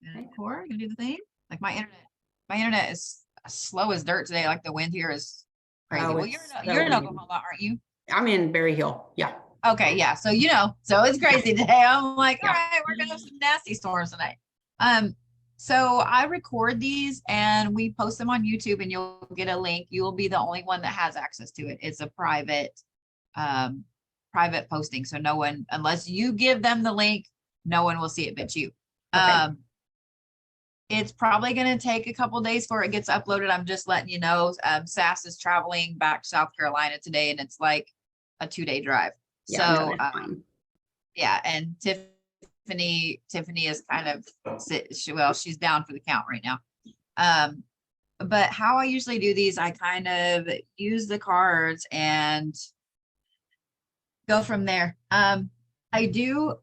And Cora, gonna do the thing. Like my internet is slow as dirt today. Like the wind here is crazy. Oh, Well, you're in Oklahoma, aren't you? I'm in Berry Hill. Yeah. Okay, yeah. So so it's crazy today. I'm like, all Yeah. right, we're gonna have some nasty storms tonight. So I record these and we post them on YouTube, and you'll get a link. You will be the only one that has access to it. It's a um, private posting. So no one, unless you give them the link, no one will see it but you. Okay. It's probably going to take a couple days before it gets uploaded. I'm just letting you know. Sass is traveling back to South Carolina today, and it's like a 2-day drive. Yeah, So, no, that's fine. yeah, and Tiffany is kind of she's down for the count right now. But how I usually do these, I kind of use the cards and go from there. I do,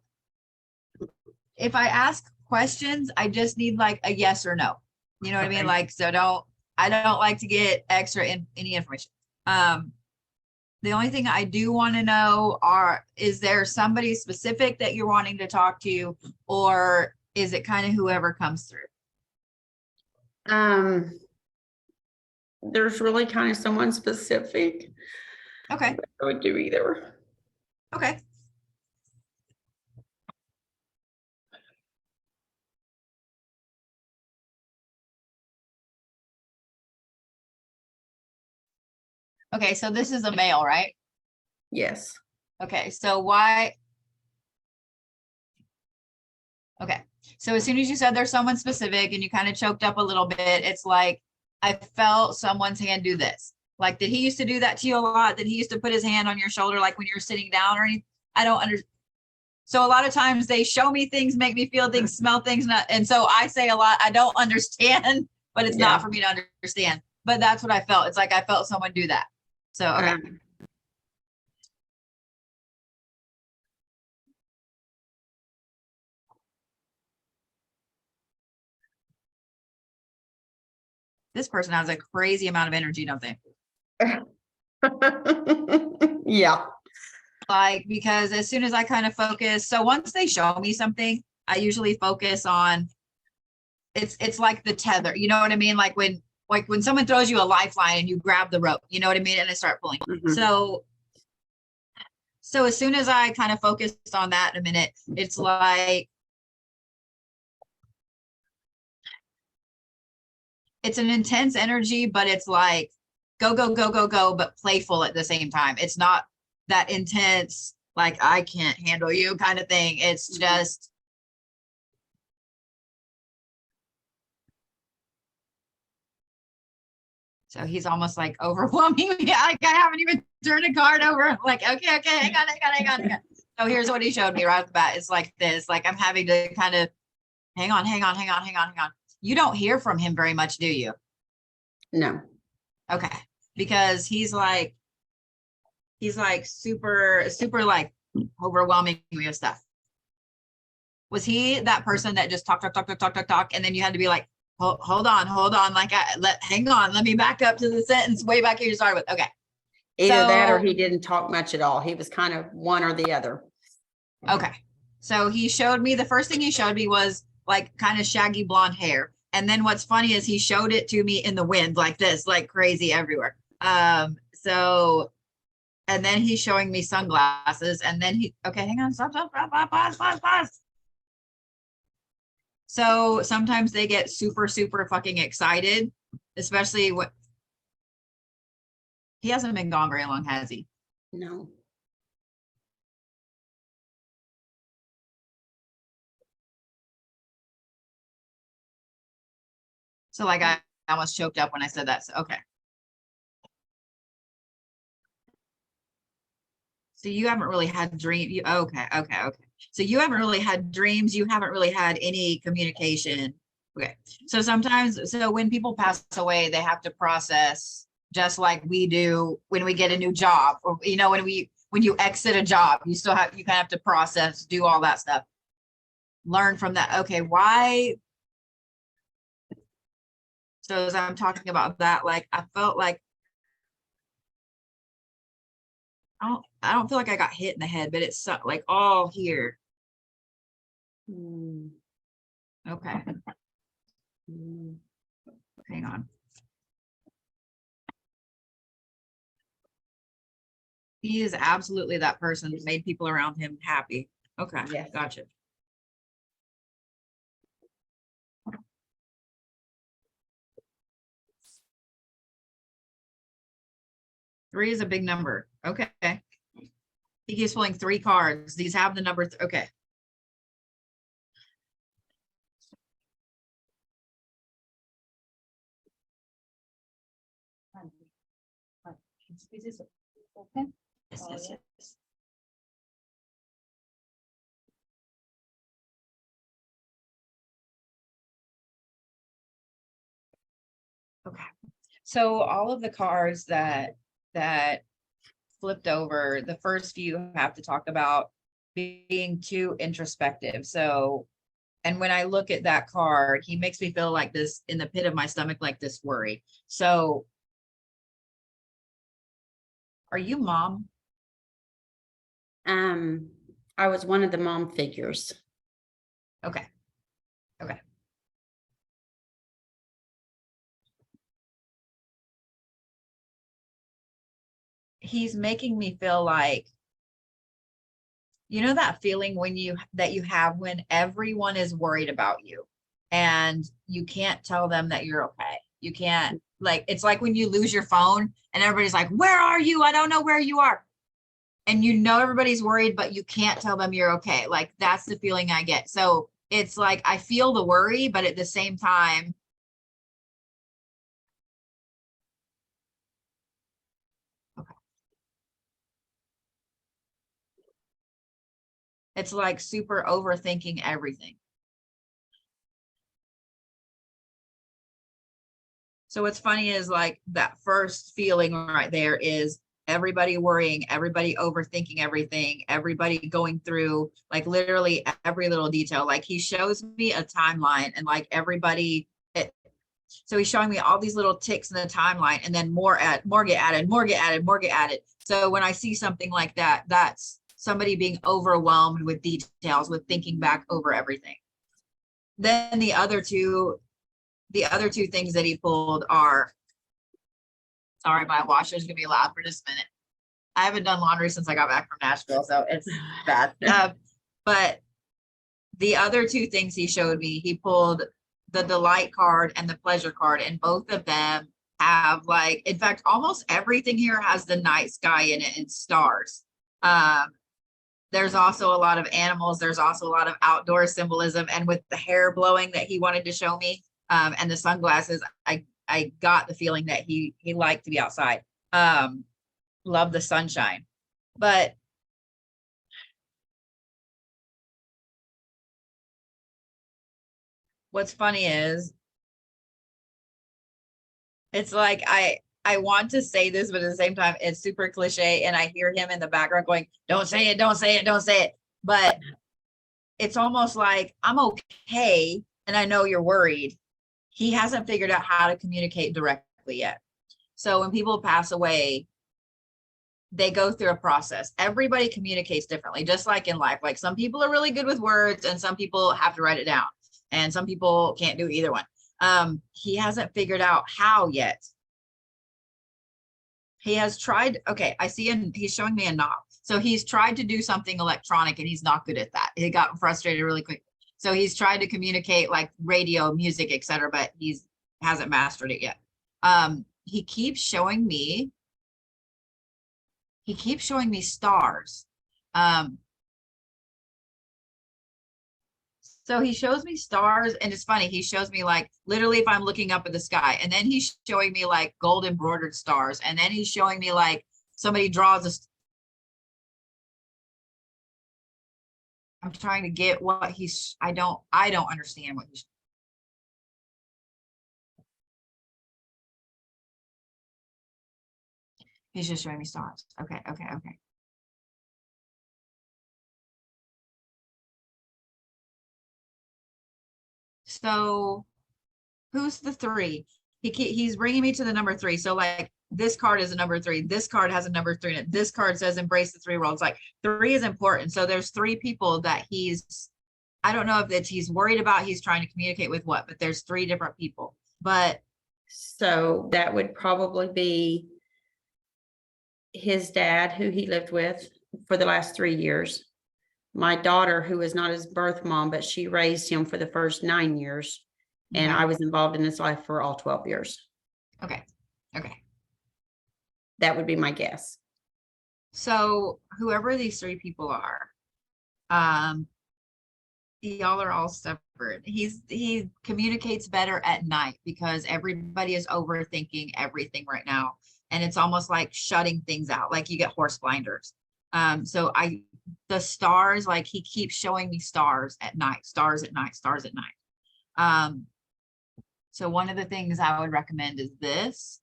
if I ask questions, I just need like a yes or no. You know what I mean? Okay. Like, so I don't like to get extra any information. The only thing I do want to know is there somebody specific that you're wanting to talk to, or is it kind of whoever comes through? There's really kind of someone specific. Okay. I would do either. Okay. Okay, so this is a male, right? Yes. Okay, so why? Okay, so as soon as you said there's someone specific and you kind of choked up a little bit, it's like, I felt someone's hand do this. Like, did he used to do that to you a lot? Did he used to put his hand on your shoulder, like when you're sitting down or anything? I don't understand. So a lot of times they show me things, make me feel things, smell things. And so I say a lot, I don't understand, but it's not for me to understand. But that's what I felt. It's like I felt someone do that. So, okay. This person has a crazy amount of energy, don't they? Yeah. Like, because as soon as I kind of focus, so once they show me something, I usually focus on, it's like the tether, you know what I mean? Like when someone throws you a lifeline and you grab the rope, you know what I mean? And I start pulling. Mhm. So as soon as I kind of focused on that in a minute, it's like, it's an intense energy, but it's like go, go, go, go, go, but playful at the same time. It's not that intense, like I can't handle you kind of thing. It's just, so he's almost like overwhelming me. Like I haven't even turned a card over. I'm like, okay, hang on. So here's what he showed me right off the bat. It's like this, like I'm having to kind of hang on. You don't hear from him very much, do you? No. Okay. Because he's like super, super like overwhelming me with stuff. Was he that person that just talk, and then you had to be like, hold on, like hang on, let me back up to the sentence way back here you started with. Okay. Either that or he didn't talk much at all. He was kind of one or the other. Okay. So he showed me, the first thing he showed me was like kind of shaggy blonde hair. And then what's funny is he showed it to me in the wind like this, like crazy everywhere. So, and then he's showing me sunglasses, and then okay, hang on, stop, pause. So sometimes they get super, super fucking excited, especially what, he hasn't been gone very long, has he? No. So like I almost choked up when I said that. So, okay. So you haven't really had dream. Okay. So you haven't really had dreams. You haven't really had any communication. Okay. So sometimes, so when people pass away, they have to process just like we do when we get a new job, or, you know, when you exit a job, you kind of have to process, do all that stuff, learn from that. Okay. Why? So as I'm talking about that, like, I felt like, I don't feel like I got hit in the head, but it's like all here. Okay, Mm. hang on. He is absolutely that person that made people around him happy. Okay, Yes. gotcha. Three is a big number. Okay. He keeps pulling three cards. These have the number. Okay. Yes, yes, yes. Okay. So all of the cards that flipped over, the first few have to talk about being too introspective. So, and when I look at that card, he makes me feel like this in the pit of my stomach, like this worry. So, are you mom? I was one of the mom figures. Okay. Okay. He's making me feel like, you know, that feeling when you have when everyone is worried about you and you can't tell them that you're okay. You can't, like, it's like when you lose your phone and everybody's like, where are you? I don't know where you are. And you know everybody's worried, but you can't tell them you're okay. Like, that's the feeling I get. So it's like I feel the worry, but at the same time, okay, it's like super overthinking everything. So what's funny is like that first feeling right there is everybody worrying, everybody overthinking everything, everybody going through like literally every little detail. Like he shows me a timeline and like everybody, so he's showing me all these little ticks in the timeline and then more get added, more get added, more get added. So when I see something like that, that's somebody being overwhelmed with details, with thinking back over everything. Then the other two things that he pulled are, sorry, my washer's gonna be loud for just a minute. I haven't done laundry since I got back from Nashville, so it's bad. But the other two things he showed me, he pulled the delight card and the pleasure card, and both of them have like, in fact, almost everything here has the night sky in it and stars. There's also a lot of animals. There's also a lot of outdoor symbolism, and with the hair blowing that he wanted to show me, and the sunglasses, I got the feeling that he liked to be outside. Love the sunshine. But what's funny is it's like I want to say this, but at the same time, it's super cliche. And I hear him in the background going, don't say it, don't say it, don't say it. But it's almost like I'm okay. And I know you're worried. He hasn't figured out how to communicate directly yet. So when people pass away, they go through a process. Everybody communicates differently, just like in life. Like some people are really good with words and some people have to write it down. And some people can't do either one. He hasn't figured out how yet. He has tried. Okay, I see, and he's showing me a knob. So he's tried to do something electronic and he's not good at that. He got frustrated really quick. So he's tried to communicate like radio, music, etc., but he's hasn't mastered it yet. He keeps showing me stars. So he shows me stars, and it's funny. He shows me like literally if I'm looking up at the sky, and then he's showing me like gold embroidered stars, and then he's showing me like somebody draws a. I'm trying to get what he's. I don't understand what he's just showing me stars. Okay, okay, okay. So who's the three? He's bringing me to the number three. So like this card is a number three. This card has a number three in it. This card says embrace the three worlds. Like three is important. So there's three people that he's I don't know if it's he's worried about, he's trying to communicate with what, but there's 3 different people. But So that would probably be his dad, who he lived with for the last 3 years. My daughter, who is not his birth mom, but she raised him for the first 9 years. And okay, I was involved in his life for all 12 years. okay, okay. That would be my guess. So whoever these 3 people are, y'all are all stubborn. He communicates better at night because everybody is overthinking everything right now. And it's almost like shutting things out, like you get horse blinders. So the stars, like he keeps showing me stars at night, stars at night, stars at night. So one of the things I would recommend is this.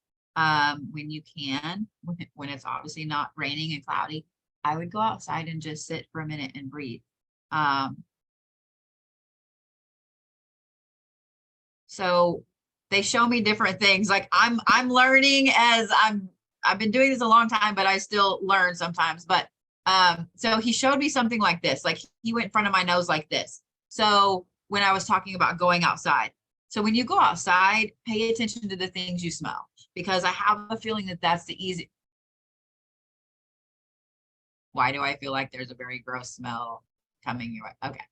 When you can, when it's obviously not raining and cloudy, I would go outside and just sit for a minute and breathe. So they show me different things. Like I'm learning as I've been doing this a long time, but I still learn sometimes. But so he showed me something like this. Like he went in front of my nose like this. So when I was talking about going outside. So when you go outside, pay attention to the things you smell, because I have a feeling that that's the easy. Why do I feel like there's a very gross smell coming your way? Okay.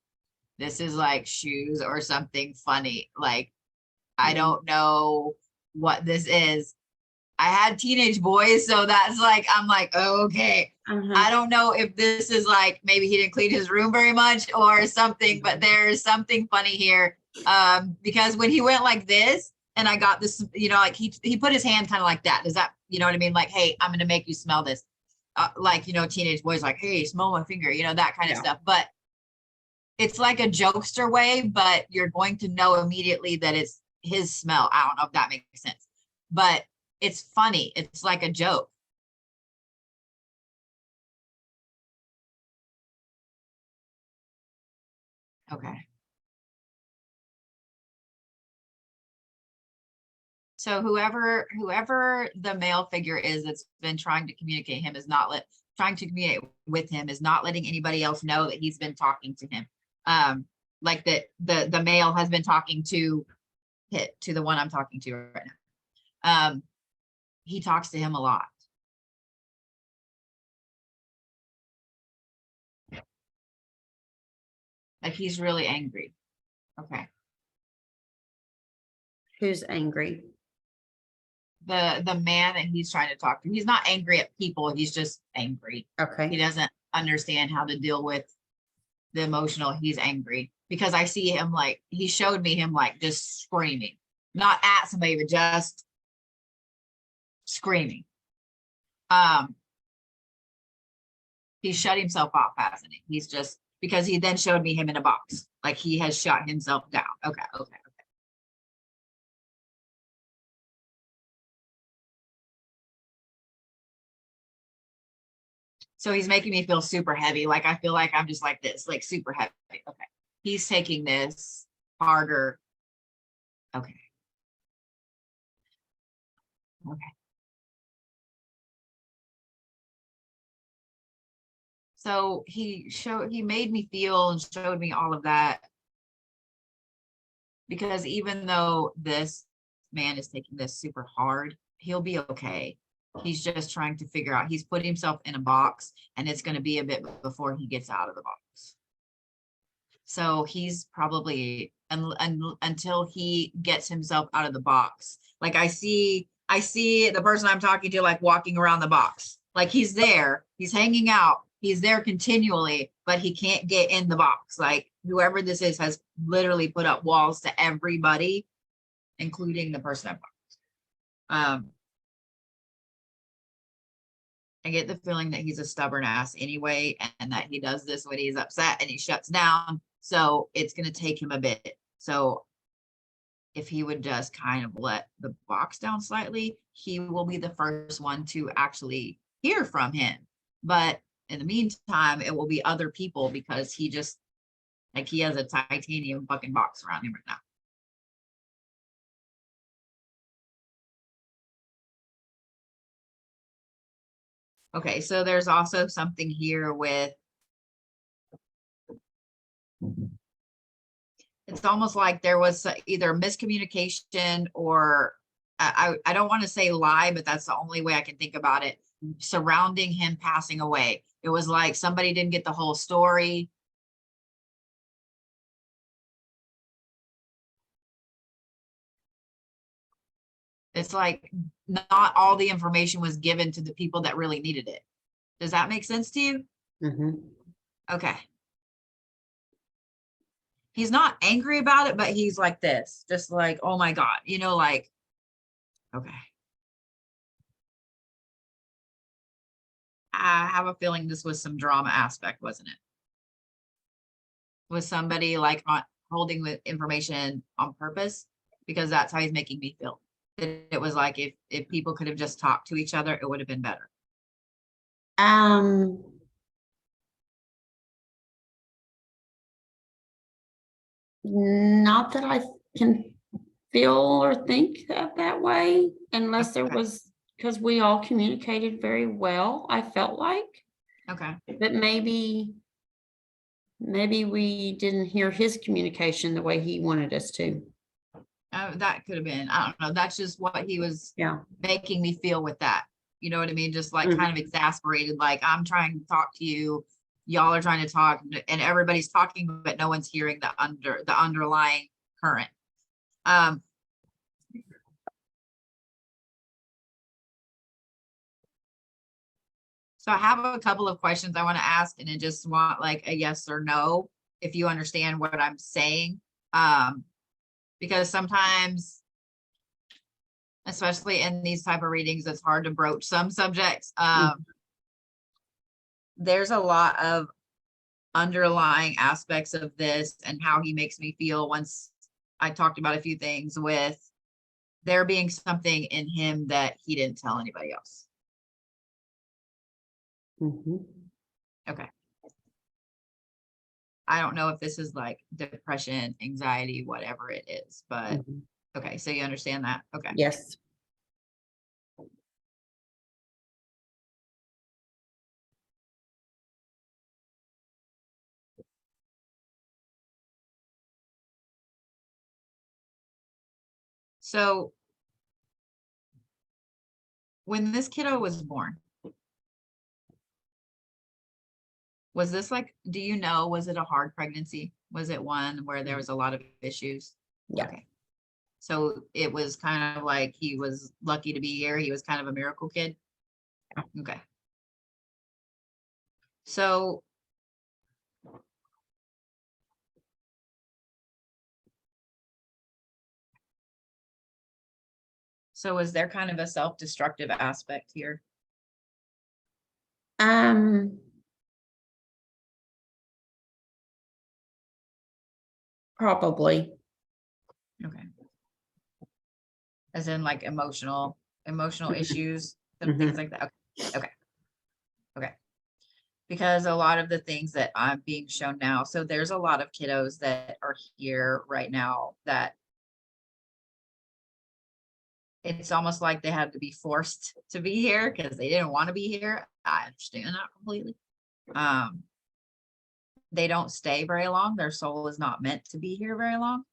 This is like shoes or something funny. Like, I don't know what this is. I had teenage boys, so that's like, I'm like, oh, okay. I don't know if this is like, maybe he didn't clean his room very much or something, but there's something funny here. Because when he went like this and I got this, like he put his hand kind of like that. Does that, you know what I mean? Like, hey, I'm going to make you smell this. Like, teenage boys like, hey, smell my finger, that kind of stuff. But it's like a jokester way, but you're going to know immediately that it's his smell. I don't know if that makes sense, but it's funny. It's like a joke. Okay. So whoever the male figure is that's been trying to communicate him is not trying to communicate with him is not letting anybody else know that he's been talking to him. Like that the male has been talking to the one I'm talking to right now. He talks to him a lot. Like he's really angry. Okay. Who's angry? The man that he's trying to talk to. He's not angry at people. He's just angry. He Okay. doesn't understand how to deal with the emotional. He's angry because I see him like, he showed me him like just screaming, not at somebody, but just screaming. He shut himself off, hasn't he? He's just, because he then showed me him in a box, like he has shut himself down. Okay. So he's making me feel super heavy. Like I feel like I'm just like this, like super heavy. Okay. He's taking this harder. Okay. Okay. So he made me feel and showed me all of that, because even though this man is taking this super hard, he'll be okay. He's just trying to figure out, he's put himself in a box and it's going to be a bit before he gets out of the box. So he's probably, until he gets himself out of the box. Like I see the person I'm talking to, like walking around the box, like he's there, he's hanging out, he's there continually, but he can't get in the box. Like whoever this is has literally put up walls to everybody, including the person I'm talking to. I get the feeling that he's a stubborn ass anyway, and that he does this when he's upset and he shuts down. So it's going to take him a bit. So if he would just kind of let the box down slightly, he will be the first one to actually hear from him. But in the meantime, it will be other people, because he just, like, he has a titanium fucking box around him right now. Okay, so there's also something here with it's almost like there was either miscommunication or I don't want to say lie, but that's the only way I can think about it, surrounding him passing away. It was like somebody didn't get the whole story. It's like not all the information was given to the people that really needed it. Does that make sense to you? Mhm. Okay. He's not angry about it, but he's like this, just like, oh my God, like, okay. I have a feeling this was some drama aspect, wasn't it? Was somebody like holding the information on purpose? Because that's how he's making me feel. It was like if people could have just talked to each other, it would have been better. Um, Not that I can feel or think that way, unless there Okay. was, because we all communicated very well, I felt like. Okay. But maybe we didn't hear his communication the way he wanted us to. That could have been, I don't know. That's just what he was Yeah. making me feel with that. You know what I mean? Just like Mhm. kind of exasperated, like I'm trying to talk to you, y'all are trying to talk, and everybody's talking, but no one's hearing the underlying current. So I have a couple of questions I want to ask, and I just want like a yes or no, if you understand what I'm saying. Because sometimes, especially in these type of readings, it's hard to broach some subjects. There's a lot of underlying aspects of this and how he makes me feel once I talked about a few things with there being something in him that he didn't tell anybody else. Mhm. Okay. I don't know if this is like depression, anxiety, whatever it is, but Mhm. okay, so you understand that? Okay. Yes. So when this kiddo was born, was this like, do you know, was it a hard pregnancy? Was it one where there was a lot of issues? Yeah. Okay. So it was kind of like he was lucky to be here. He was kind of a miracle kid. Okay. So is there kind of a self-destructive aspect here? Um, Probably. Okay. As in like emotional Mhm. issues and things Mhm. like that. Okay. Okay. Okay. Because a lot of the things that I'm being shown now, so there's a lot of kiddos that are here right now that it's almost like they had to be forced to be here because they didn't want to be here. I understand that completely. They don't stay very long. Their soul is not meant to be here very long.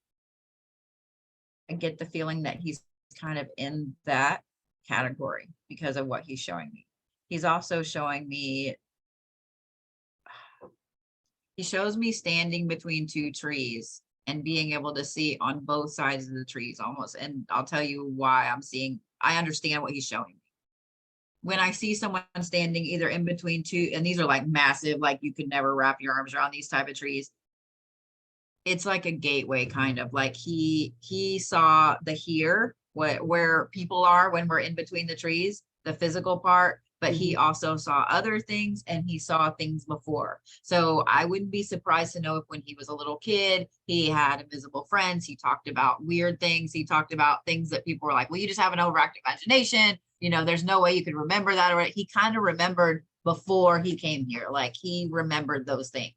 I get the feeling that he's kind of in that category because of what he's showing me. He's also showing me, he shows me standing between two trees and being able to see on both sides of the trees almost. And I'll tell you why I understand what he's showing me. When I see someone standing either in between two, and these are like massive, like you could never wrap your arms around these type of trees. It's like a gateway kind of like he saw the here where people are when we're in between the trees, the physical part, but he also saw other things and he saw things before. So I wouldn't be surprised to know if when he was a little kid, he had invisible friends. He talked about weird things. He talked about things that people were like, well, you just have an overactive imagination. There's no way you could remember that. Or he kind of remembered before he came here. Like he remembered those things.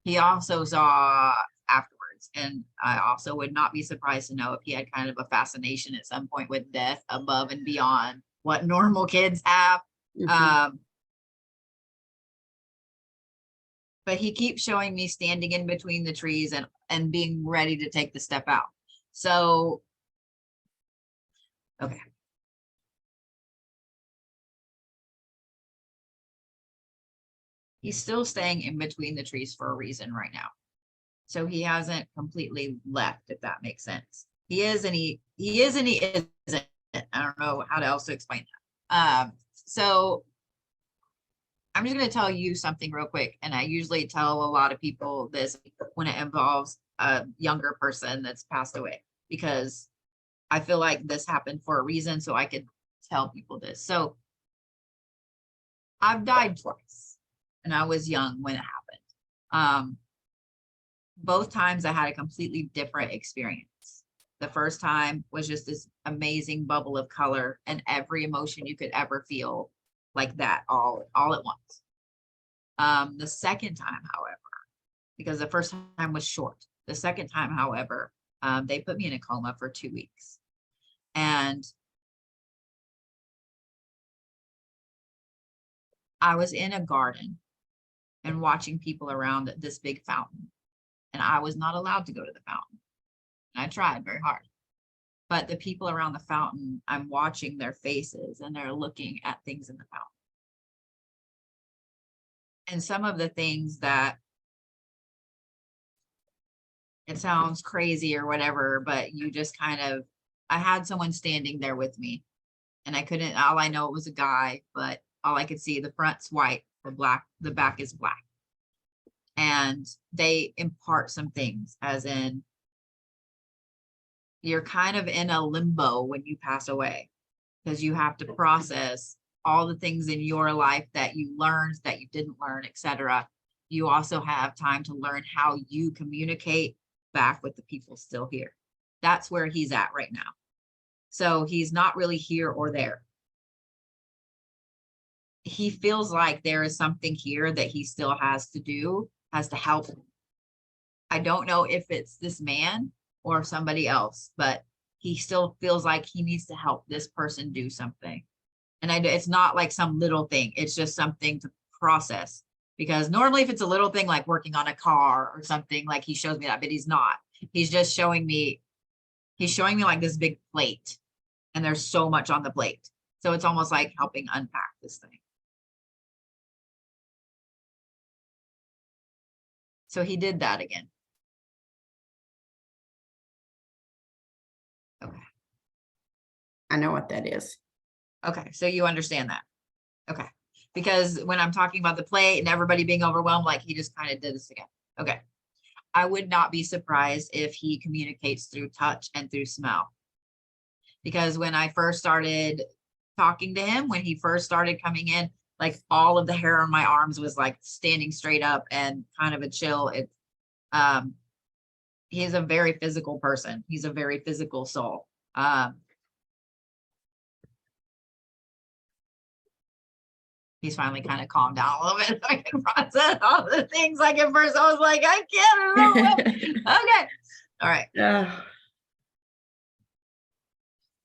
He also saw afterwards. And I also would not be surprised to know if he had kind of a fascination at some point with death above and beyond what normal kids have. Mhm. but he keeps showing me standing in between the trees and being ready to take the step out. So, okay. He's still staying in between the trees for a reason right now. So he hasn't completely left, if that makes sense. He is and he is and he isn't. I don't know how else to explain that. So I'm just going to tell you something real quick. And I usually tell a lot of people this when it involves a younger person that's passed away, because I feel like this happened for a reason. So I could tell people this. So I've died twice and I was young when it happened. Both times I had a completely different experience. The first time was just this amazing bubble of color and every emotion you could ever feel, like that all at once. The second time, however, because the first time was short, the second time, however, they put me in a coma for 2 weeks. And I was in a garden and watching people around this big fountain. And I was not allowed to go to the fountain. And I tried very hard. But the people around the fountain, I'm watching their faces and they're looking at things in the fountain. And some of the things that, it sounds crazy or whatever, but you just kind of, I had someone standing there with me and I couldn't, all I know it was a guy, but all I could see, the front's white, the back is black. And they impart some things, as in, you're kind of in a limbo when you pass away, because you have to process all the things in your life that you learned, that you didn't learn, etc. You also have time to learn how you communicate back with the people still here. That's where he's at right now. So he's not really here or there. He feels like there is something here that he still has to do, has to help. I don't know if it's this man or somebody else, but he still feels like he needs to help this person do something. And it's not like some little thing. It's just something to process, because normally if it's a little thing like working on a car or something, like he shows me that, but he's not. He's just showing me, like this big plate, and there's so much on the plate. So it's almost like helping unpack this thing. So he did that again. Okay. I know what that is. Okay, so you understand that. Okay, because when I'm talking about the plate and everybody being overwhelmed, like he just kind of did this again. Okay, I would not be surprised if he communicates through touch and through smell. Because when I first started talking to him, when he first started coming in, like all of the hair on my arms was like standing straight up and kind of a chill. He's a very physical person. He's a very physical soul. He's finally kind of calmed down a little bit. So I can process all the things. Like at first I was like, I can't remember. Okay. All right.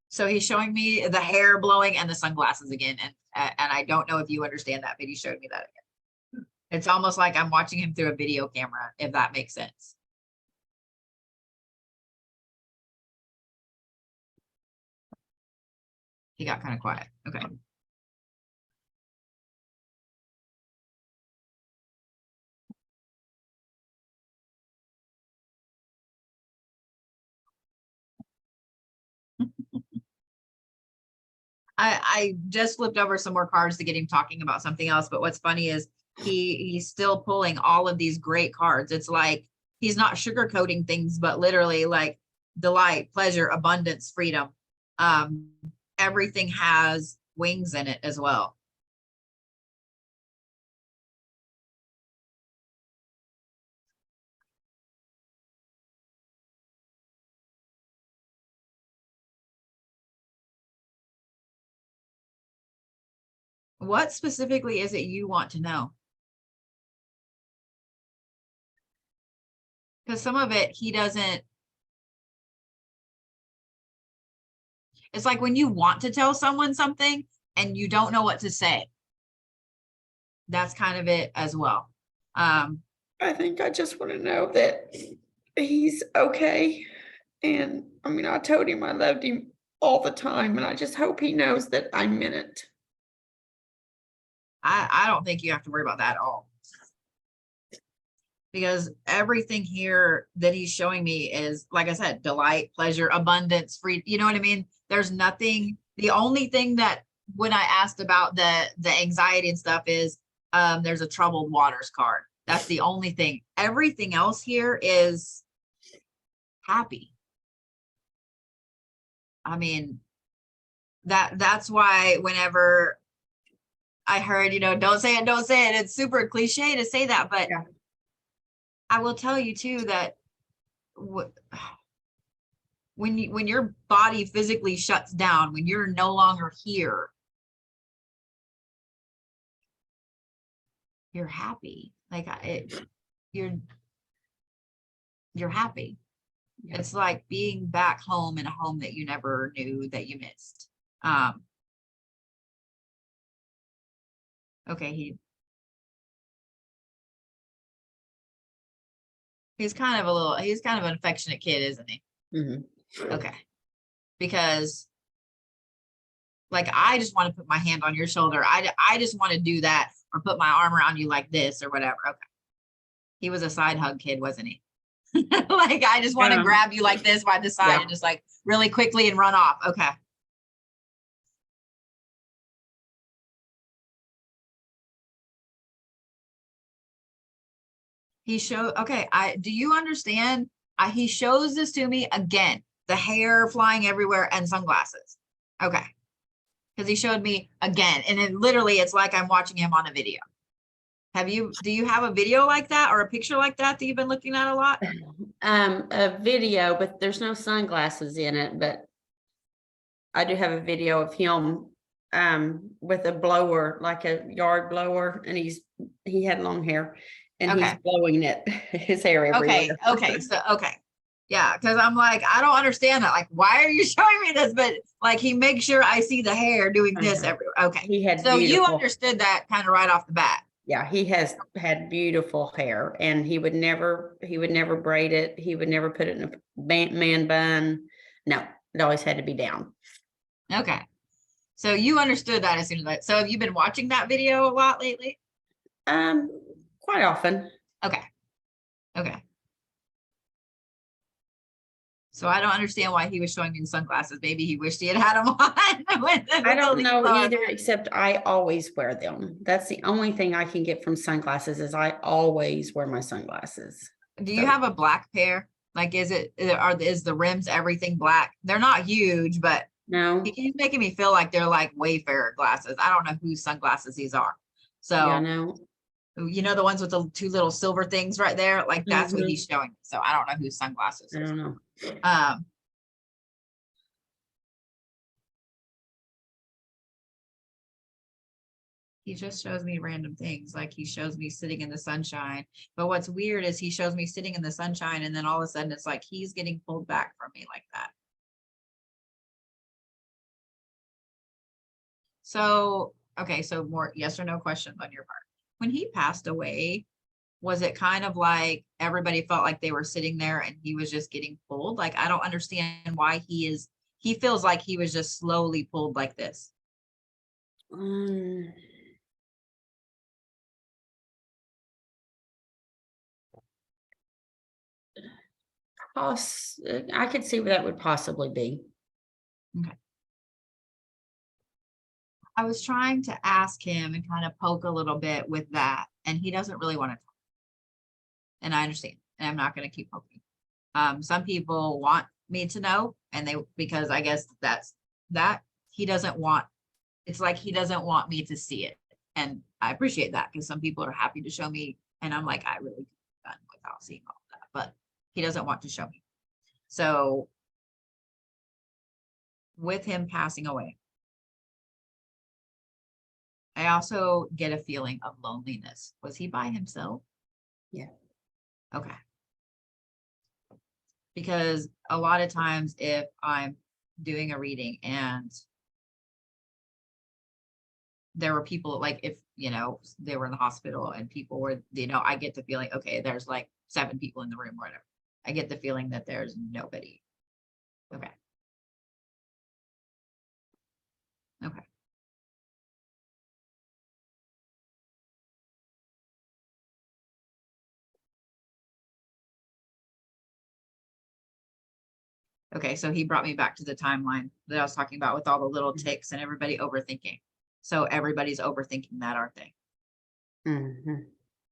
So he's showing me the hair blowing and the sunglasses again. And I don't know if you understand that, but he showed me that again. It's almost like I'm watching him through a video camera, if that makes sense. He got kind of quiet. Okay. I just flipped over some more cards to get him talking about something else. But what's funny is he's still pulling all of these great cards. It's like he's not sugarcoating things, but literally like delight, pleasure, abundance, freedom. Everything has wings in it as well. What specifically is it you want to know? Because some of it he doesn't. It's like when you want to tell someone something and you don't know what to say. That's kind of it as well. I think I just want to know that he's okay. And I mean, I told him I loved him all the time, and I just hope he knows that I meant it. I don't think you have to worry about that at all. Because everything here that he's showing me is, like I said, delight, pleasure, abundance, free. You know what I mean? There's nothing. The only thing that when I asked about the anxiety and stuff is there's a troubled waters card. That's the only thing. Everything else here is happy. I mean, that's why whenever I heard, don't say it, don't say it. It's super cliche to say that, but Yeah. I will tell you too that when your body physically shuts down, when you're no longer here, you're happy. Like you're happy. Yeah. It's like being back home in a home that you never knew that you missed. Okay, he's kind of an affectionate kid, isn't he? Okay. Because like, I just want to put my hand on your shoulder. I just want to do that, or put my arm around you like this or whatever. Okay. He was a side hug kid, wasn't he? Like, I just want to grab you like this by the side and just like really quickly and run off. Okay. Okay. Do you understand? He shows this to me again, the hair flying everywhere and sunglasses. Okay. Because he showed me again, and it literally, it's like I'm watching him on a video. Do you have a video like that or a picture like that you've been looking at a lot? A video, but there's no sunglasses in it, but I do have a video of him with a blower, like a yard blower, and he had long hair and he's blowing it, his hair everywhere. Okay. So, okay. Yeah. Cause I'm like, I don't understand that. Like, why are you showing me this? But like, he makes sure I see the hair doing this everywhere. Okay. He had So you understood that kind of right off the bat. Yeah, he has had beautiful hair, and he would never braid it. He would never put it in a man bun. No, it always had to be down. Okay. So you understood that as soon as so have you been watching that video a lot lately? Quite often. Okay. So I don't understand why he was showing me the sunglasses. Maybe he wished he had had them on. I don't know either, except I always wear them. That's the only thing I can get from sunglasses, is I always wear my sunglasses. Do you have a black pair? Like, is the rims everything black? They're not huge, but no, he's making me feel like they're like Wayfarer glasses. I don't know whose sunglasses these are. So, yeah, no. The ones with the two little silver things right there, like that's what he's showing me. So I don't know whose sunglasses. I don't know. He just shows me random things. Like, he shows me sitting in the sunshine. But what's weird is he shows me sitting in the sunshine, and then all of a sudden it's like he's getting pulled back from me like that. So, okay, so more yes or no questions on your part. When he passed away, was it kind of like everybody felt like they were sitting there and he was just getting pulled? Like, I don't understand why he feels like he was just slowly pulled like this. I could see what that would possibly be. Okay. I was trying to ask him and kind of poke a little bit with that, and he doesn't really want to talk. And I understand, and I'm not going to keep poking. Some people want me to know, and because I guess that he doesn't want, it's like he doesn't want me to see it. And I appreciate that, because some people are happy to show me, and I'm like, I really could have done without seeing all of that, but he doesn't want to show me. So with him passing away, I also get a feeling of loneliness. Was he by himself? Yeah. Okay. Because a lot of times if I'm doing a reading and there were people like, if, you know, they were in the hospital and people were, you know, I get the feeling, okay, there's like 7 people in the room or whatever. I get the feeling that there's nobody. Okay. Okay. Okay, so he brought me back to the timeline that I was talking about with all the little ticks and everybody overthinking. So everybody's overthinking that, aren't they?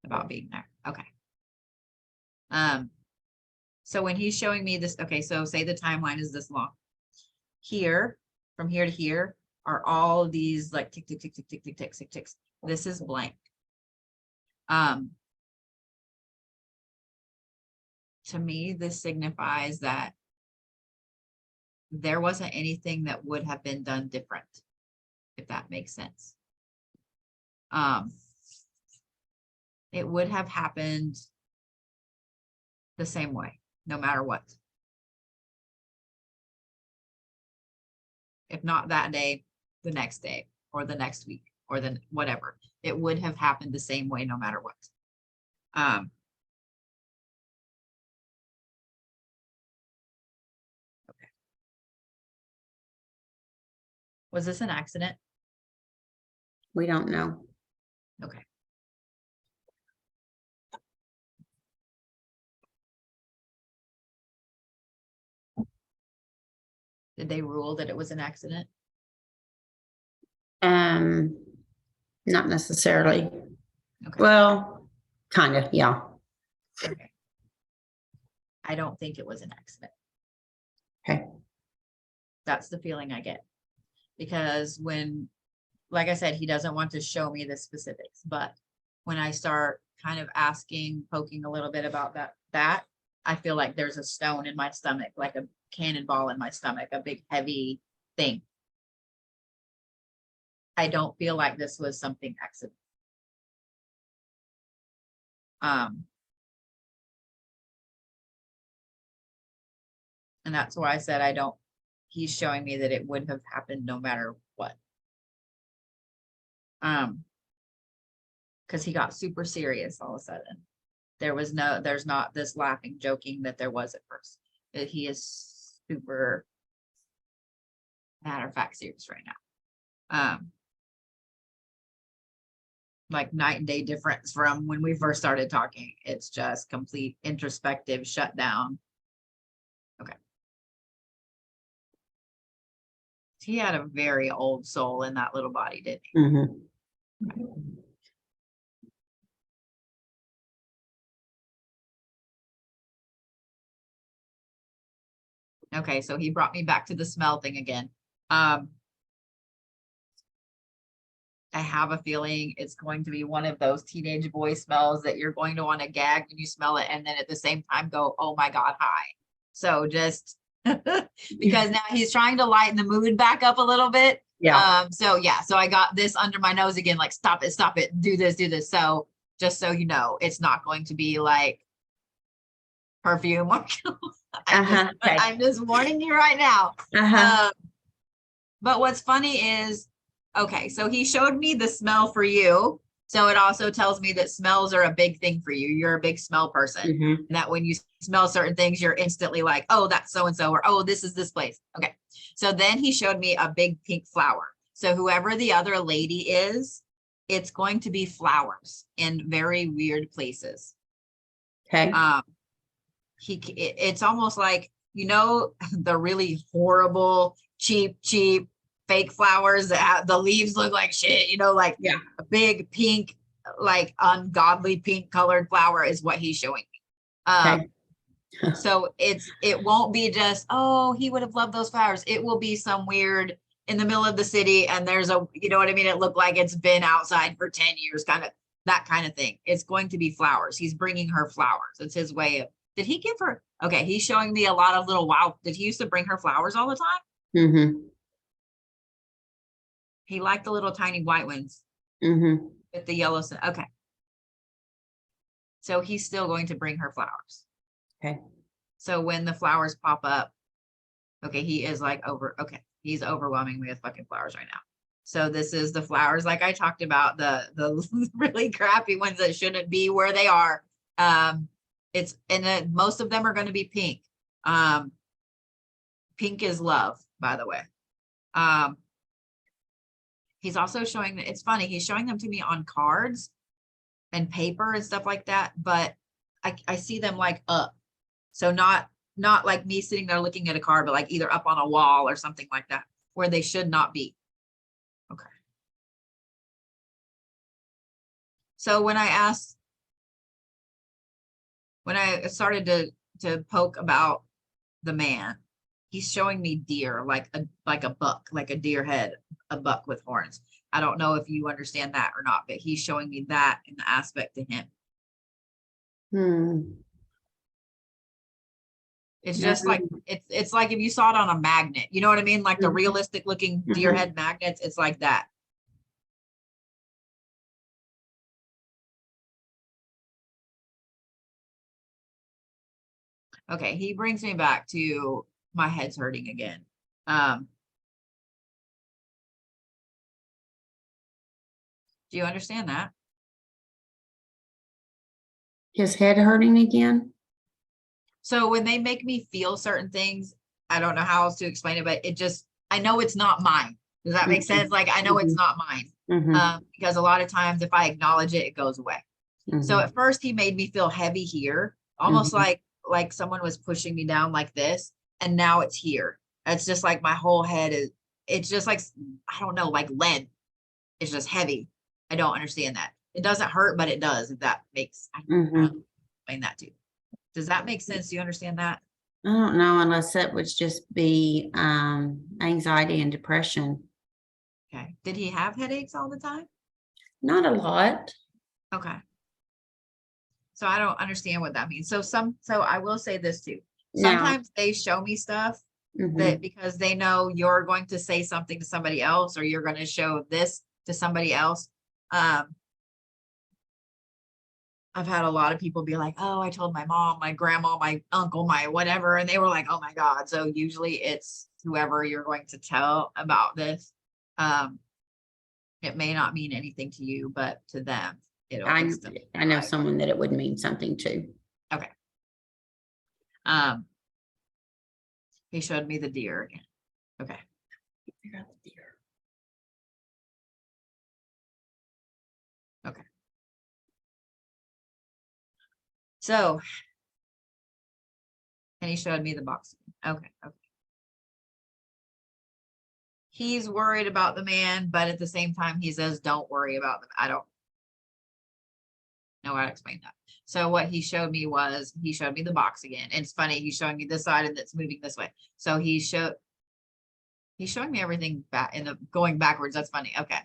About being there. Okay. So when he's showing me this, okay, so say the timeline is this long. Here, from here to here, are all these like tick, tick, tick, tick, tick, tick, tick, tick, ticks. This is blank. To me, this signifies that there wasn't anything that would have been done different, if that makes sense. It would have happened the same way, no matter what. If not that day, the next day, or the next week, or then whatever, it would have happened the same way, no matter what. Okay. Was this an accident? We don't know. Okay. Did they rule that it was an accident? Not necessarily. Okay. Well, kind of, yeah. Okay. I don't think it was an accident. Okay. That's the feeling I get. Because when, like I said, he doesn't want to show me the specifics, but when I start kind of asking, poking a little bit about that, I feel like there's a stone in my stomach, like a cannonball in my stomach, a big heavy thing. I don't feel like this was something accident. And that's why I said I don't, he's showing me that it would have happened no matter what. Because he got super serious all of a sudden. There's not this laughing, joking that there was at first. He is super, matter of fact, serious right now. Like night and day difference from when we first started talking. It's just complete introspective shutdown. Okay. He had a very old soul in that little body, didn't he? Okay. Okay, so he brought me back to the smell thing again. I have a feeling it's going to be one of those teenage boy smells that you're going to want to gag when you smell it, and then at the same time go, oh my God, hi. So just because now he's trying to lighten the mood back up a little bit. Yeah. So I got this under my nose again, like stop it, do this. So just so you know, it's not going to be like perfume. I'm just warning you right now. But what's funny is, okay, so he showed me the smell for you. So it also tells me that smells are a big thing for you. You're a big smell person. And that when you smell certain things, you're instantly like, oh, that's so-and-so, or oh, this is this place. Okay. So then he showed me a big pink flower. So whoever the other lady is, it's going to be flowers in very weird places. Okay. It's almost like, you know, the really horrible, cheap fake flowers that have, the leaves look like shit, you know, like a big pink, like ungodly pink colored flower is what he's showing me. So it won't be just, oh, he would have loved those flowers. It will be some weird in the middle of the city, and there's a, you know what I mean? It looked like it's been outside for 10 years, kind of that kind of thing. It's going to be flowers. He's bringing her flowers. It's his way of, did he give her, okay, he's showing me a lot of little wild, did he used to bring her flowers all the time? He liked the little tiny white ones with the yellow. Okay. So he's still going to bring her flowers. Okay. So when the flowers pop up, okay, he is like he's overwhelming me with fucking flowers right now. So this is the flowers, like I talked about, the really crappy ones that shouldn't be where they are. It's, and then most of them are going to be pink. Pink is love, by the way. He's also showing, it's funny, he's showing them to me on cards and paper and stuff like that, but I see them like up. So not like me sitting there looking at a card, but like either up on a wall or something like that, where they should not be. Okay. So when I started to poke about the man, he's showing me deer, like a buck, like a deer head, a buck with horns. I don't know if you understand that or not, but he's showing me that in the aspect to him. It's just like, it's like if you saw it on a magnet, you know what I mean? Like the realistic looking deer head magnets, it's like that. Okay, he brings me back to my head's hurting again. Do you understand that? His head hurting again? So when they make me feel certain things, I don't know how else to explain it, but it just, I know it's not mine. Does that make sense? Like, I know it's not mine. Because a lot of times if I acknowledge it, it goes away. So at first he made me feel heavy here, almost like someone was pushing me down like this. And now it's here. It's just like my whole head is, it's just like, I don't know, like lead. It's just heavy. I don't understand that. It doesn't hurt, but it does, if that makes, I don't explain that to you. Does that make sense? Do you understand that? I don't know, unless it would just be anxiety and depression. Okay. Did he have headaches all the time? Not a lot. Okay. So I don't understand what that means. So I will say this too. Sometimes they show me stuff that because they know you're going to say something to somebody else, or you're going to show this to somebody else. I've had a lot of people be like, oh, I told my mom, my grandma, my uncle, my whatever. And they were like, oh my God. So usually it's whoever you're going to tell about this. It may not mean anything to you, but to them, I know someone that it would mean something to. Okay. He showed me the deer again. Okay. Okay. So, and he showed me the box. Okay. Okay. He's worried about the man, but at the same time, he says, don't worry about them. I don't know how to explain that. So what he showed me was, he showed me the box again. And it's funny, he's showing me this side and it's moving this way. So he's showing me everything back in the going backwards. That's funny. Okay.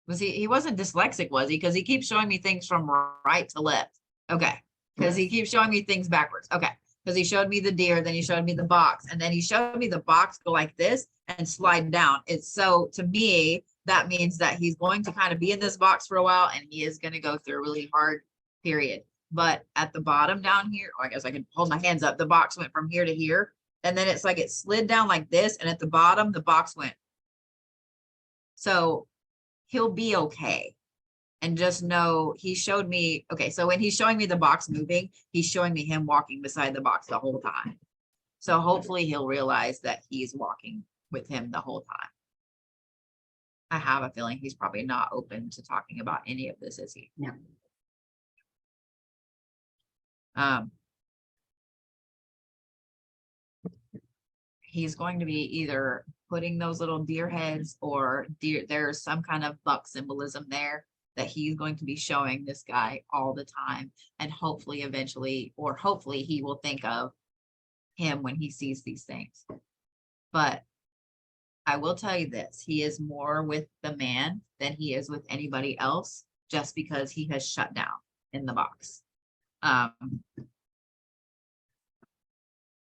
Was he wasn't dyslexic, was he? Because he keeps showing me things from right to left. Okay. Because he keeps showing me things backwards. Okay. Because he showed me the deer, then he showed me the box, and then he showed me the box go like this and slide down. It's so, to me, that means that he's going to kind of be in this box for a while, and he is going to go through a really hard period. But at the bottom down here, or I guess I can hold my hands up, the box went from here to here, and then it's like it slid down like this, and at the bottom, the box went. So he'll be okay. And just know, he showed me, okay, so when he's showing me the box moving, he's showing me him walking beside the box the whole time. So hopefully he'll realize that he's walking with him the whole time. I have a feeling he's probably not open to talking about any of this, is he? No. He's going to be either putting those little deer heads or there's some kind of buck symbolism there that he's going to be showing this guy all the time. And hopefully eventually, or hopefully he will think of him when he sees these things. But I will tell you this, he is more with the man than he is with anybody else, just because he has shut down in the box.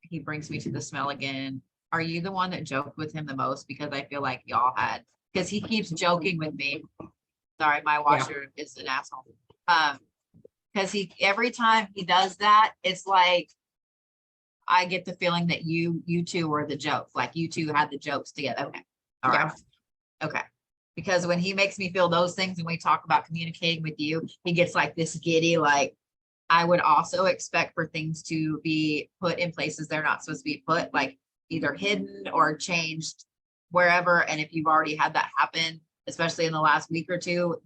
He brings me to the smell again. Are you the one that joked with him the most? Because I feel like y'all had, because he keeps joking with me. Sorry, my washer is an asshole. Because every time he does that, it's like I get the feeling that you two were the joke. Like you two had the jokes together. Okay. All right. Okay. Because when he makes me feel those things and we talk about communicating with you, he gets like this giddy, like I would also expect for things to be put in places they're not supposed to be put, like either hidden or changed wherever. And if you've already had that happen, especially in the last week or two,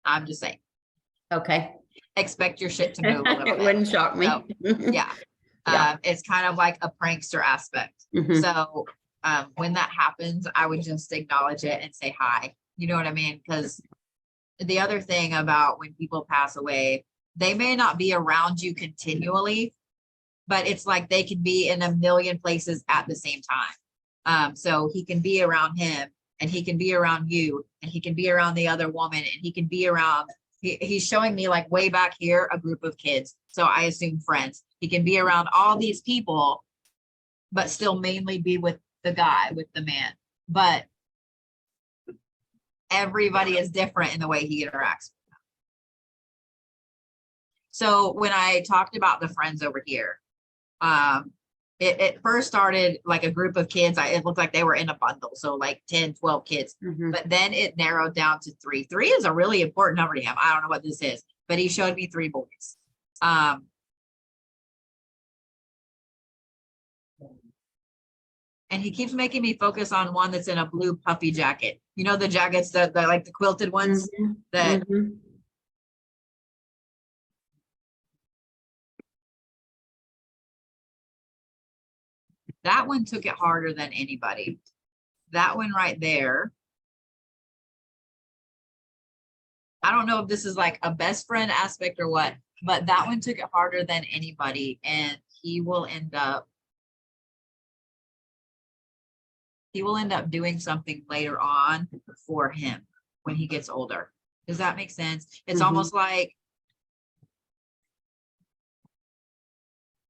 I'm just saying, Okay. expect your shit to move a little It bit. wouldn't shock me. So, yeah. Yeah. It's kind of like a prankster aspect. Mhm. So when that happens, I would just acknowledge it and say hi. You know what I mean? Because the other thing about when people pass away, they may not be around you continually, but it's like they can be in a million places at the same time. So he can be around him, and he can be around you, and he can be around the other woman, and he can be around, he's showing me like way back here, a group of kids. So I assume friends. He can be around all these people, but still mainly be with the guy, with the man. But everybody is different in the way he interacts with them. So when I talked about the friends over here, it first started like a group of kids. It looked like they were in a bundle. So like 10, 12 kids, Mhm. but then it narrowed down to 3. 3 is a really important number to him. I don't know what this is, but he showed me 3 boys. And he keeps making me focus on one that's in a blue puffy jacket. You know, the jackets that like the quilted ones Mhm. that Mhm. that one took it harder than anybody. That one right there. I don't know if this is like a best friend aspect or what, but that one took it harder than anybody. And he will end up doing something later on for him when he gets older. Does that make sense? It's Mhm. almost like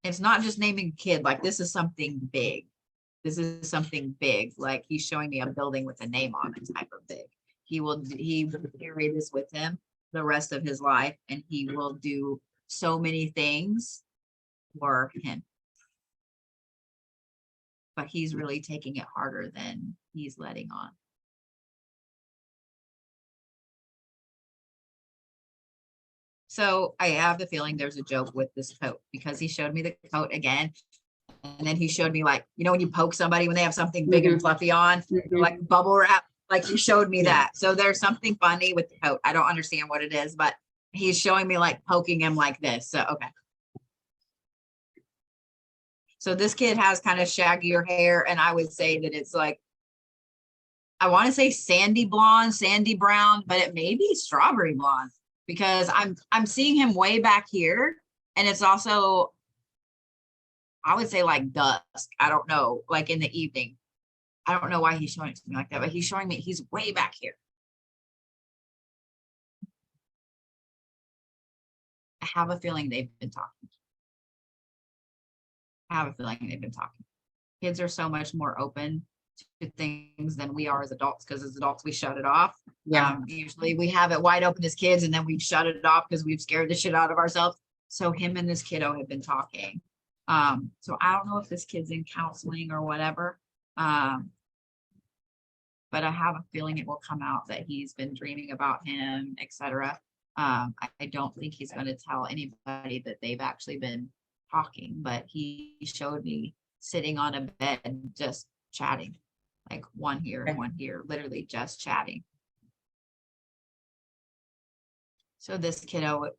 it's not just naming a kid, like this is something big. This is something big. Like he's showing me a building with a name on it type of big. He will carry this with him the rest of his life, and he will do so many things for him. But he's really taking it harder than he's letting on. So I have the feeling there's a joke with this coat, because he showed me the coat again. And then he showed me, like, you know, when you poke somebody when they have something big and fluffy on, like bubble wrap, like he showed me that. So there's something funny with the coat. I don't understand what it is, but he's showing me like poking him like this. So, okay. So this kid has kind of shaggier hair, and I would say that it's like, I want to say sandy blonde, sandy brown, but it may be strawberry blonde, because I'm seeing him way back here, and it's also, I would say like dusk. I don't know, like in the evening. I don't know why he's showing it to me like that, but he's showing me he's way back here. I have a feeling they've been talking. I have a feeling they've been talking. Kids are so much more open to things than we are as adults, because as adults we shut it off. Yeah. Usually we have it wide open as kids, and then we shut it off because we've scared the shit out of ourselves. So him and this kiddo have been talking. So I don't know if this kid's in counseling or whatever. But I have a feeling it will come out that he's been dreaming about him, etc. I don't think he's going to tell anybody that they've actually been talking, but he showed me sitting on a bed just chatting, like one here and one here, literally just chatting. So this kiddo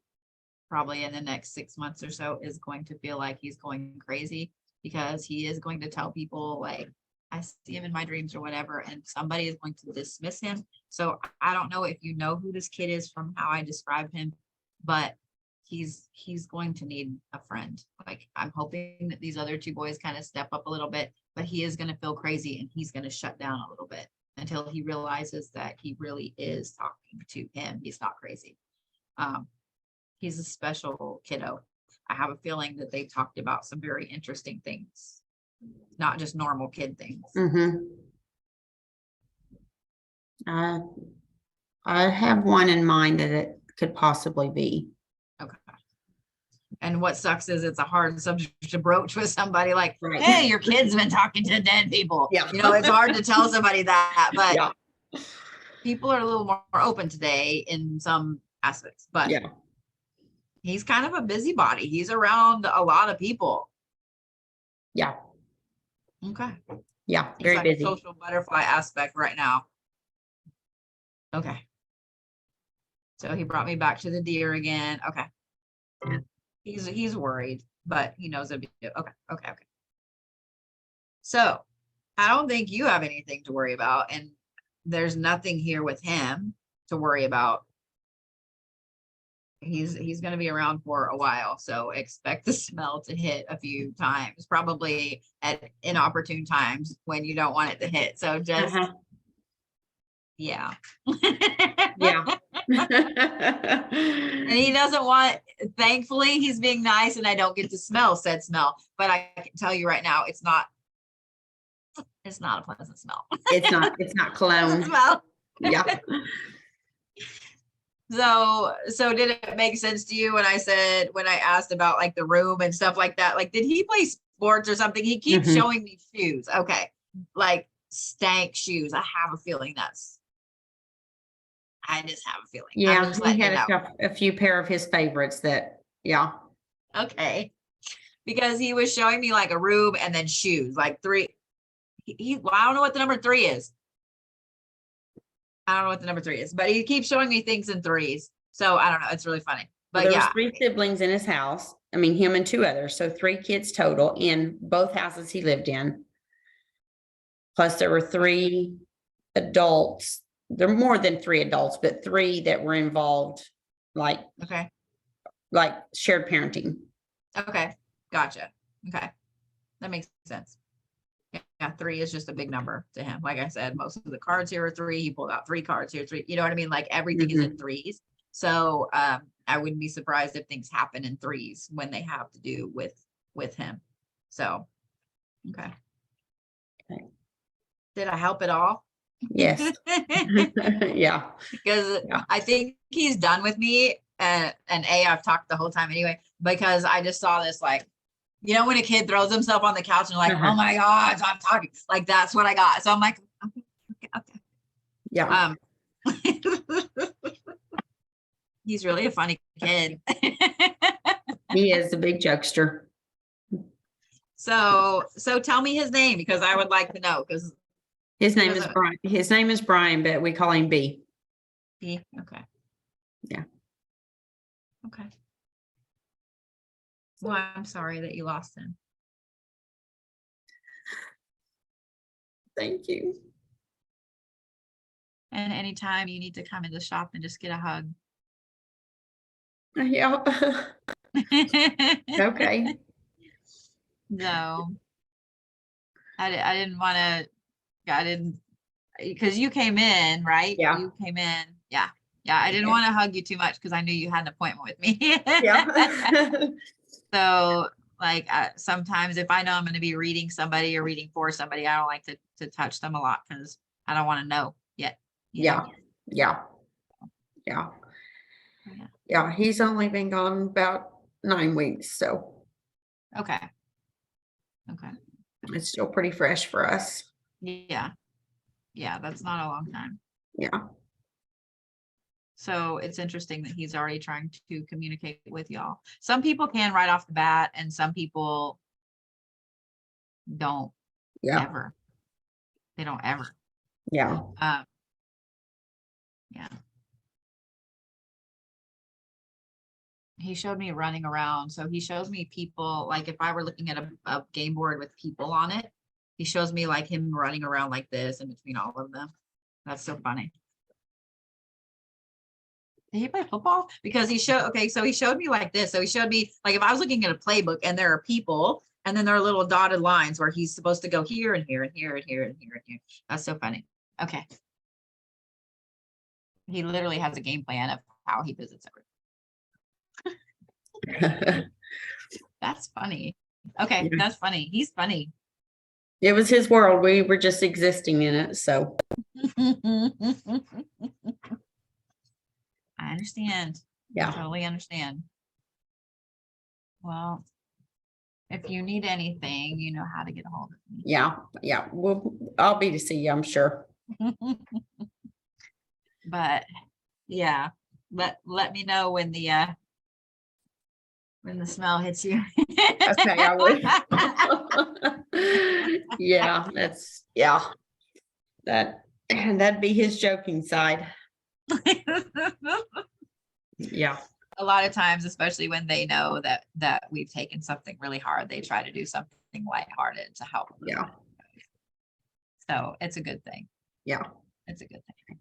probably in the next 6 months or so is going to feel like he's going crazy, because he is going to tell people, like, I see him in my dreams or whatever, and somebody is going to dismiss him. So I don't know if you know who this kid is from how I describe him, but he's going to need a friend. Like, I'm hoping that these other 2 boys kind of step up a little bit, but he is going to feel crazy, and he's going to shut down a little bit until he realizes that he really is talking to him. He's not crazy. He's a special kiddo. I have a feeling that they talked about some very interesting things, not just normal kid things. I have one in mind that it could possibly be. Okay. And what sucks is it's a hard subject to broach with somebody, like, Right. hey, your kid's been talking to dead people. Yeah. You know, it's hard to tell somebody that, but Yeah. People are a little more open today in some aspects, but Yeah. he's kind of a busybody. He's around a lot of people. Yeah. Okay. Yeah. He's Very like a busy. social butterfly aspect right now. Okay. So he brought me back to the deer again. Okay. He's worried, but he knows it'd be good. Okay. Okay. Okay. So I don't think you have anything to worry about. And there's nothing here with him to worry about. He's going to be around for a while, so expect the smell to hit a few times, probably at inopportune times when you don't want it to hit. So just Uh-huh. yeah. Yeah. And he doesn't want, thankfully he's being nice and I don't get to smell said smell, but I can tell you right now it's not a pleasant smell. It's not Pleasant cologne. smell. Yeah. So did it make sense to you when I asked about like the room and stuff like that? Like, did he play sports or something? He keeps Mhm. showing me shoes. Okay. Like stank shoes. I have a feeling I just have a feeling. I'm Yeah, just he letting you had know. a few pair of his favorites that, yeah. Okay. Because he was showing me like a room and then shoes, like three. Well, I don't know what the number 3 is. I don't know what the number 3 is, but he keeps showing me things in threes. So I don't know. It's really funny. Well, But there was yeah. 3 siblings in his house. I mean, him and 2 others, so 3 kids total in both houses he lived in. Plus there were 3 adults. There are more than 3 adults, but 3 that were involved, like Okay. shared parenting. Okay. Gotcha. Okay. That makes sense. Yeah, 3 is just a big number to him. Like I said, most of the cards here are 3. He pulled out 3 cards here, 3. You know what I mean? Like everything is in threes. So I wouldn't be surprised if things happen in threes when they have to do with him. So okay. Okay. Did I help at all? Yes. Yeah. Because Yeah. I think he's done with me. And I've talked the whole time anyway, because I just saw this like, you know, when a kid throws himself on the couch and like, Uh-huh. oh my God, I'm talking, like that's what I got. So I'm like, okay. Yeah. He's really a funny kid. He is a big jokester. So tell me his name because I would like to know because His name is Brian. His name is Brian, but we call him B. he, okay. Yeah. Okay. Well, I'm sorry that you lost him. Thank you. And anytime you need to come in the shop and just get a hug. Yeah. Okay. No, I didn't want to, I didn't, because you came in, right? Yeah. You came in. Yeah. Yeah. I didn't Yeah. want to hug you too much because I knew you had an appointment with me. Yeah. So like sometimes if I know I'm going to be reading somebody or reading for somebody, I don't like to touch them a lot because I don't want to know yet. You know? Yeah. Yeah. Yeah. Yeah. He's only been gone about 9 weeks, so Okay. Okay. it's still pretty fresh for us. Yeah. Yeah. That's not a long time. Yeah. So it's interesting that he's already trying to communicate with y'all. Some people can right off the bat and some people don't Yeah. ever. They don't ever. Yeah. Yeah. He showed me running around. So he shows me people, like if I were looking at a game board with people on it, he shows me like him running around like this in between all of them. That's so funny. Did he play football? Because he showed, okay, so he showed me like this. So he showed me like if I was looking at a playbook and there are people and then there are little dotted lines where he's supposed to go here and here and here and here and here and here. That's so funny. Okay. He literally has a game plan of how he visits everyone. That's funny. Okay, Yeah. that's funny. He's funny. It was his world. We were just existing in it. So I understand. yeah. Totally understand. Well, if you need anything, you know how to get a hold of me. Yeah. Yeah. I'll be to see you, I'm sure. But yeah, let me know when the smell hits you. Okay, I would. Yeah, that'd be his joking side. Yeah, A lot of times, especially when they know that we've taken something really hard, they try to do something lighthearted to help. yeah, So it's a good thing. yeah. It's a good thing.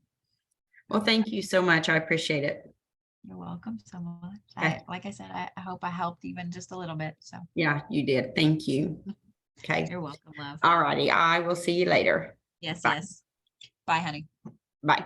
Well, thank you so much. I appreciate it. You're welcome so much. Okay. Like I said, I hope I helped even just a little bit. So Yeah, you did. Thank you. Okay. you're welcome, love. All righty. I will see you later. Yes, Bye. yes. Bye, honey. Bye.